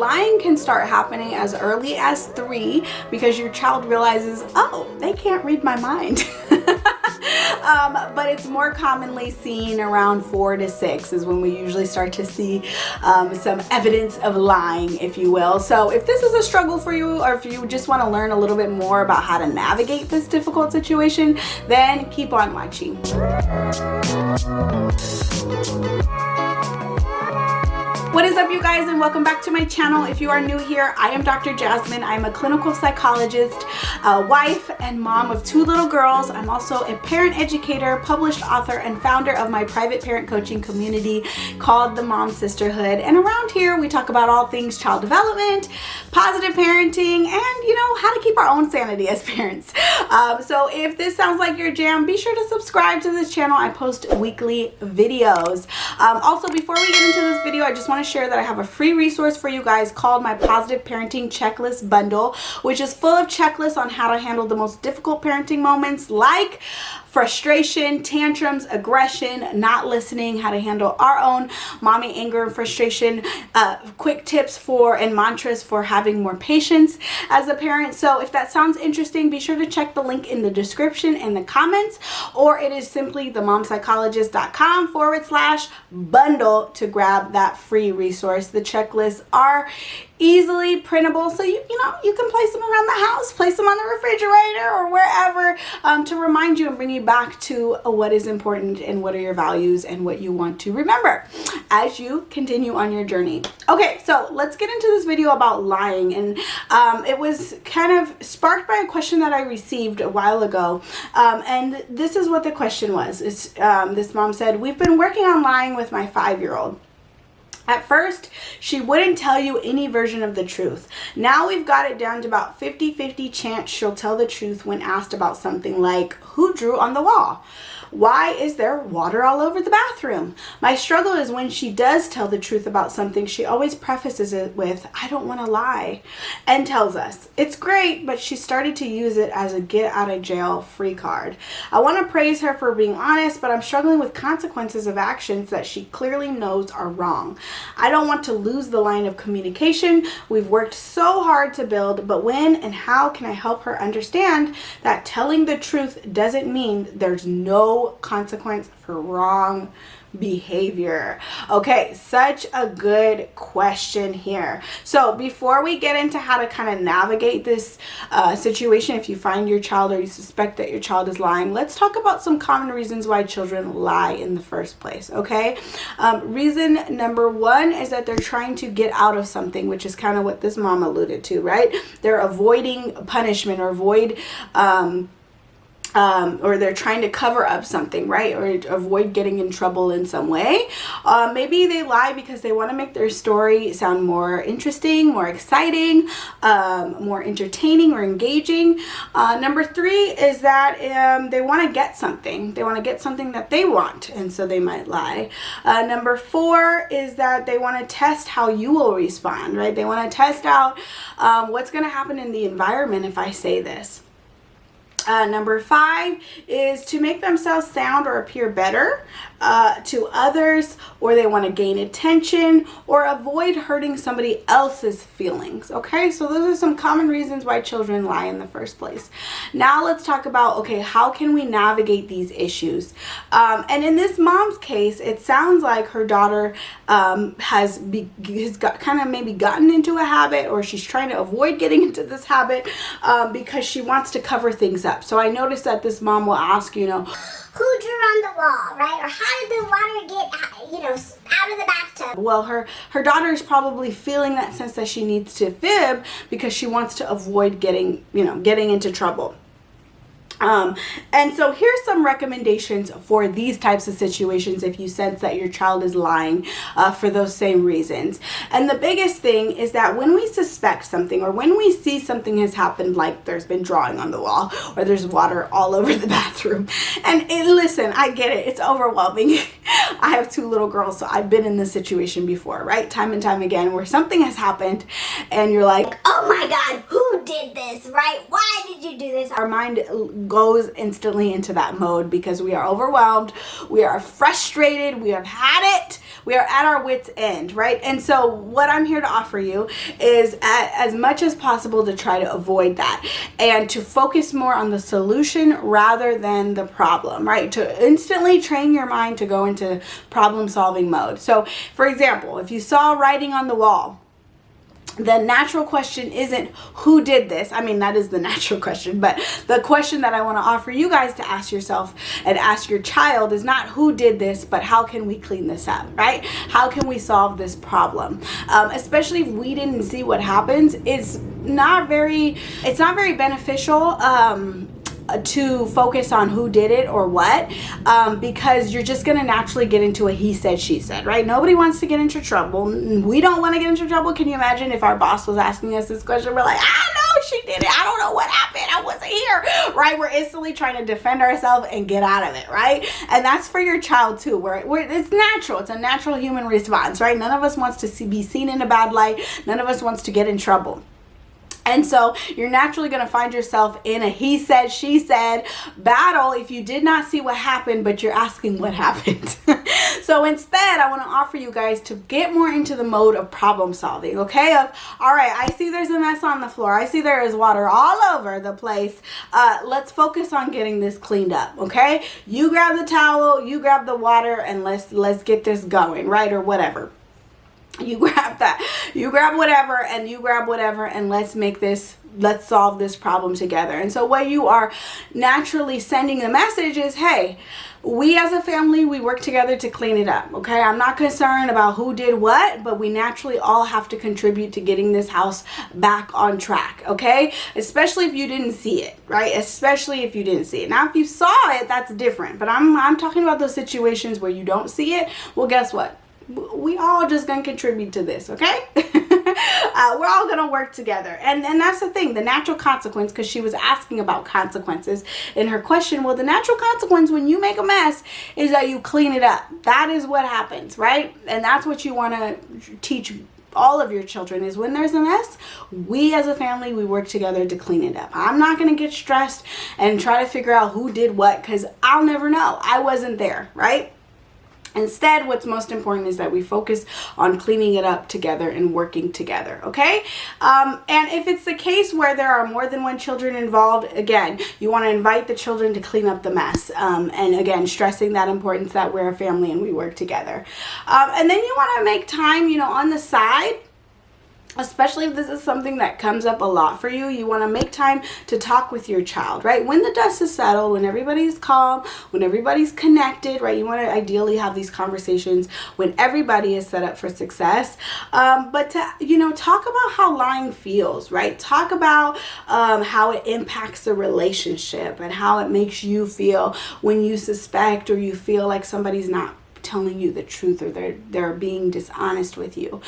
lying can start happening as early as 3 because your child realizes, oh, they can't read my mind. But it's more commonly seen around 4 to 6 is when we usually start to see some evidence of lying, if you will. So if this is a struggle for you, or if you just want to learn a little bit more about how to navigate this difficult situation, then keep on watching. What is up, you guys, and welcome back to my channel. If you are new here, I am Dr. Jasmine. I'm a clinical psychologist, a wife and mom of 2 little girls. I'm also a parent educator, published author, and founder of my private parent coaching community called the Mom Sisterhood. And around here, we talk about all things child development, positive parenting, and how to keep our own sanity as parents. So if this sounds like your jam, be sure to subscribe to this channel. I post weekly videos. Also, before we get into this video, I just want to share that I have a free resource for you guys called my Positive Parenting Checklist Bundle, which is full of checklists on how to handle the most difficult parenting moments like frustration, tantrums, aggression, not listening, how to handle our own mommy anger and frustration, quick tips for and mantras for having more patience as a parent. So if that sounds interesting, be sure to check the link in the description and the comments, or it is simply themomspsychologist.com/bundle to grab that free resource. The checklists are easily printable, so you can place them around the house, place them on the refrigerator or wherever, to remind you and bring you back to what is important and what are your values and what you want to remember as you continue on your journey. Okay, so let's get into this video about lying, and it was kind of sparked by a question that I received a while ago, and this is what the question was. This mom said, "We've been working on lying with my 5-year-old. At first, she wouldn't tell you any version of the truth. Now we've got it down to about 50-50 chance she'll tell the truth when asked about something like, who drew on the wall? Why is there water all over the bathroom? My struggle is when she does tell the truth about something, she always prefaces it with, I don't want to lie, and tells us. It's great, but she started to use it as a get out of jail free card. I want to praise her for being honest, but I'm struggling with consequences of actions that she clearly knows are wrong. I don't want to lose the line of communication we've worked so hard to build, but when and how can I help her understand that telling the truth doesn't mean there's no consequence for wrong behavior?" Okay, such a good question here. So before we get into how to kind of navigate this situation, if you find your child or you suspect that your child is lying, let's talk about some common reasons why children lie in the first place. Okay, reason number 1 is that they're trying to get out of something, which is kind of what this mom alluded to, right? They're avoiding punishment or or they're trying to cover up something, right? Or avoid getting in trouble in some way. Maybe they lie because they want to make their story sound more interesting, more exciting, more entertaining or engaging. Number 3 is that they want to get something. They want to get something that they want, and so they might lie. Number 4 is that they want to test how you will respond, right? They want to test out what's going to happen in the environment if I say this. Number 5 is to make themselves sound or appear better to others, or they want to gain attention or avoid hurting somebody else's feelings. Okay, so those are some common reasons why children lie in the first place. Now let's talk about, okay, how can we navigate these issues? And in this mom's case, it sounds like her daughter has kind of maybe gotten into a habit, or she's trying to avoid getting into this habit because she wants to cover things up. So I noticed that this mom will ask, who drew on the wall, right? Or how did the water get, out of the bathtub? Well, her daughter is probably feeling that sense that she needs to fib because she wants to avoid getting into trouble. And so here's some recommendations for these types of situations if you sense that your child is lying for those same reasons. And the biggest thing is that when we suspect something, or when we see something has happened, like there's been drawing on the wall or there's water all over the bathroom, and listen, I get it, it's overwhelming. I have 2 little girls, so I've been in this situation before, right? Time and time again, where something has happened and you're like, oh my God, who did this, right? Why did you do this? Our mind goes instantly into that mode because we are overwhelmed, we are frustrated, we have had it, we are at our wits' end, right? And so what I'm here to offer you is as much as possible to try to avoid that and to focus more on the solution rather than the problem, right? To instantly train your mind to go into problem solving mode. So for example, if you saw writing on the wall, the natural question isn't who did this. I mean, that is the natural question, but the question that I want to offer you guys to ask yourself and ask your child is not who did this, but how can we clean this up, right? How can we solve this problem? Especially if we didn't see what happens, it's not very beneficial to focus on who did it or what, because you're just going to naturally get into a he said, she said, right? Nobody wants to get into trouble. We don't want to get into trouble. Can you imagine if our boss was asking us this question? We're like, I know she did it. I don't know what happened. I wasn't here, right? We're instantly trying to defend ourselves and get out of it, right? And that's for your child too. It's natural. It's a natural human response, right? None of us wants to be seen in a bad light. None of us wants to get in trouble. And so you're naturally going to find yourself in a he said, she said battle if you did not see what happened, but you're asking what happened. So instead, I want to offer you guys to get more into the mode of problem solving, okay? All right, I see there's a mess on the floor. I see there is water all over the place. Let's focus on getting this cleaned up, okay? You grab the towel, you grab the water, and let's get this going, right? Or whatever. You grab that, you grab whatever, and you grab whatever, and let's solve this problem together. And so what you are naturally sending the message is, hey, we as a family, we work together to clean it up, okay? I'm not concerned about who did what, but we naturally all have to contribute to getting this house back on track, okay? Especially if you didn't see it, right? Especially if you didn't see it. Now, if you saw it, that's different, but I'm talking about those situations where you don't see it. Well, guess what? We all just gonna contribute to this, okay? We're all gonna work together, and that's the thing, the natural consequence, because she was asking about consequences in her question. Well, the natural consequence when you make a mess is that you clean it up. That is what happens, right? And that's what you want to teach all of your children, is when there's a mess, we as a family, we work together to clean it up. I'm not going to get stressed and try to figure out who did what, because I'll never know. I wasn't there, right? Instead, what's most important is that we focus on cleaning it up together and working together, okay? And if it's the case where there are more than one children involved, again, you want to invite the children to clean up the mess. And again, stressing that importance that we're a family and we work together. And then you want to make time, on the side. Especially if this is something that comes up a lot for you, you want to make time to talk with your child, right? When the dust is settled, when everybody's calm, when everybody's connected, right? You want to ideally have these conversations when everybody is set up for success. But to, talk about how lying feels, right? Talk about how it impacts the relationship and how it makes you feel when you suspect or you feel like somebody's not telling you the truth or they're being dishonest with you,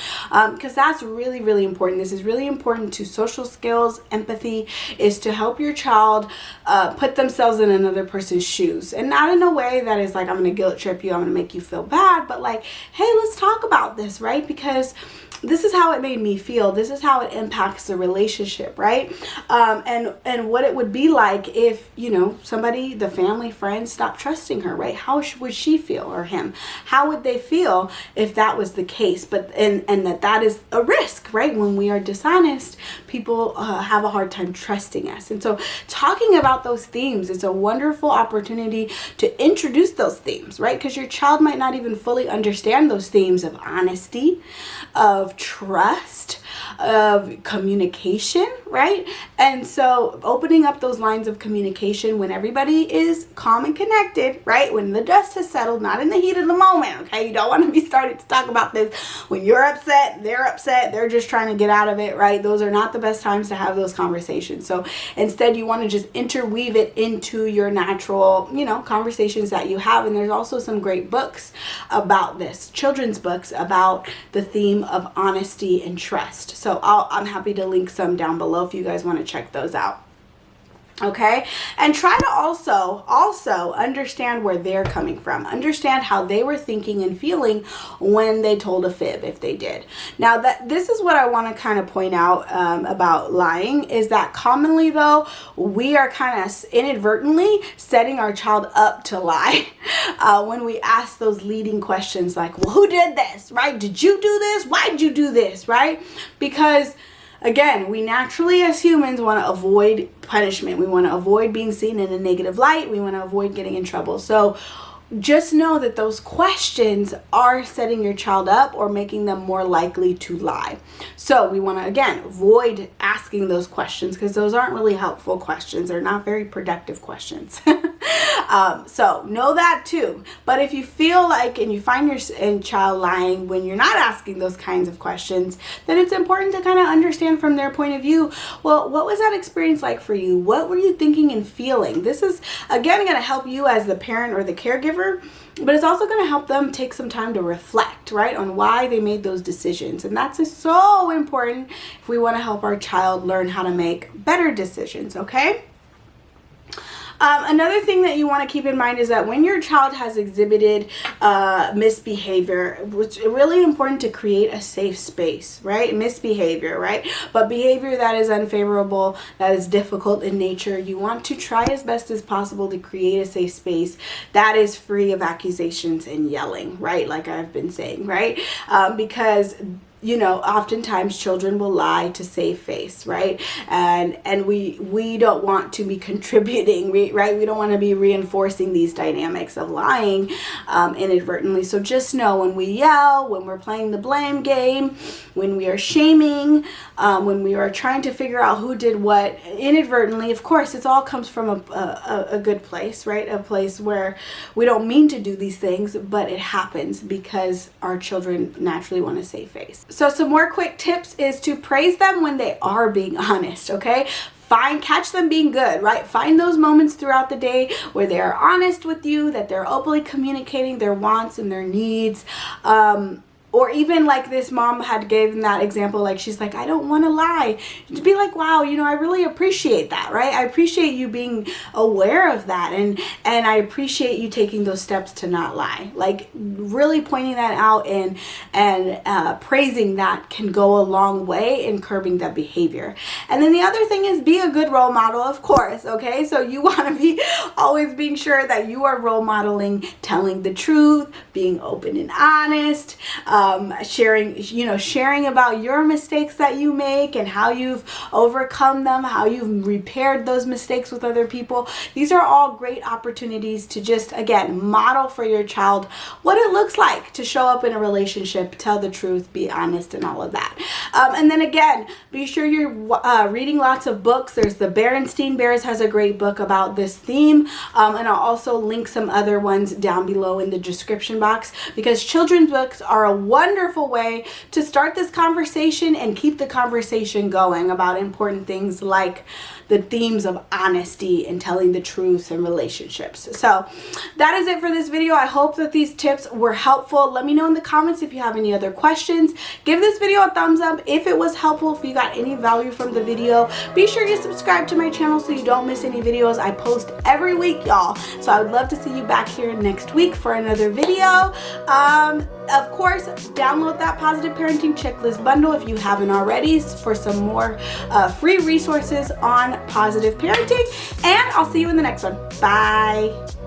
because that's really, really important. This is really important to social skills. Empathy is to help your child put themselves in another person's shoes, and not in a way that is like, I'm gonna guilt trip you, I'm gonna make you feel bad, but like, hey, let's talk about this, right? Because this is how it made me feel. This is how it impacts the relationship, right? And what it would be like if, somebody, the family, friends, stopped trusting her, right? How would she feel, or him? How would they feel if that was the case? But and that is a risk, right? When we are dishonest, people have a hard time trusting us. And so talking about those themes is a wonderful opportunity to introduce those themes, right? Because your child might not even fully understand those themes of honesty, of trust, of communication, right? And so opening up those lines of communication when everybody is calm and connected, right? When the dust has settled, not in the heat of the moment, okay? You don't want to be starting to talk about this when you're upset, they're just trying to get out of it, right? Those are not the best times to have those conversations. So instead, you want to just interweave it into your natural, conversations that you have. And there's also some great books about this, children's books about the theme of honesty and trust. So I'm happy to link some down below if you guys want to check those out. Okay, and try to also understand where they're coming from. Understand how they were thinking and feeling when they told a fib, if they did. Now, this is what I want to kind of point out about lying, is that commonly though, we are kind of inadvertently setting our child up to lie when we ask those leading questions like, well, who did this, right? Did you do this? Why did you do this, right? Because again, we naturally as humans want to avoid punishment. We want to avoid being seen in a negative light. We want to avoid getting in trouble. So just know that those questions are setting your child up or making them more likely to lie. So we want to, again, avoid asking those questions because those aren't really helpful questions. They're not very productive questions. So know that too. But if you feel like and you find your child lying when you're not asking those kinds of questions, then it's important to kind of understand from their point of view, well, what was that experience like for you? What were you thinking and feeling? This is, again, going to help you as the parent or the caregiver, but it's also going to help them take some time to reflect, right, on why they made those decisions. And that's just so important if we want to help our child learn how to make better decisions, okay? Another thing that you want to keep in mind is that when your child has exhibited misbehavior, it's really important to create a safe space, right? Misbehavior, right? But behavior that is unfavorable, that is difficult in nature, you want to try as best as possible to create a safe space that is free of accusations and yelling, right? Like I've been saying, right? Because you know, oftentimes children will lie to save face, right? And we don't want to be contributing, right? We don't want to be reinforcing these dynamics of lying inadvertently. So just know when we yell, when we're playing the blame game, when we are shaming, when we are trying to figure out who did what inadvertently, of course, it all comes from a good place, right? A place where we don't mean to do these things, but it happens because our children naturally want to save face. So some more quick tips is to praise them when they are being honest, okay? Catch them being good, right? Find those moments throughout the day where they are honest with you, that they're openly communicating their wants and their needs. Or even like this mom had given that example, like she's like, I don't want to lie. To be like, wow, you know, I really appreciate that, right? I appreciate you being aware of that, and I appreciate you taking those steps to not lie. Like really pointing that out and praising that can go a long way in curbing that behavior. And then the other thing is be a good role model, of course, okay? So you want to be always being sure that you are role modeling, telling the truth, being open and honest, sharing about your mistakes that you make and how you've overcome them, how you've repaired those mistakes with other people. These are all great opportunities to just, again, model for your child what it looks like to show up in a relationship, tell the truth, be honest, and all of that. And then again, be sure you're reading lots of books. There's the Berenstain Bears has a great book about this theme, and I'll also link some other ones down below in the description box, because children's books are a wonderful way to start this conversation and keep the conversation going about important things like the themes of honesty and telling the truth in relationships. So that is it for this video. I hope that these tips were helpful. Let me know in the comments if you have any other questions. Give this video a thumbs up if it was helpful, if you got any value from the video. Be sure you subscribe to my channel so you don't miss any videos. I post every week, y'all. So I would love to see you back here next week for another video. Of course, download that Positive Parenting Checklist bundle if you haven't already for some more free resources on positive parenting. And I'll see you in the next one. Bye.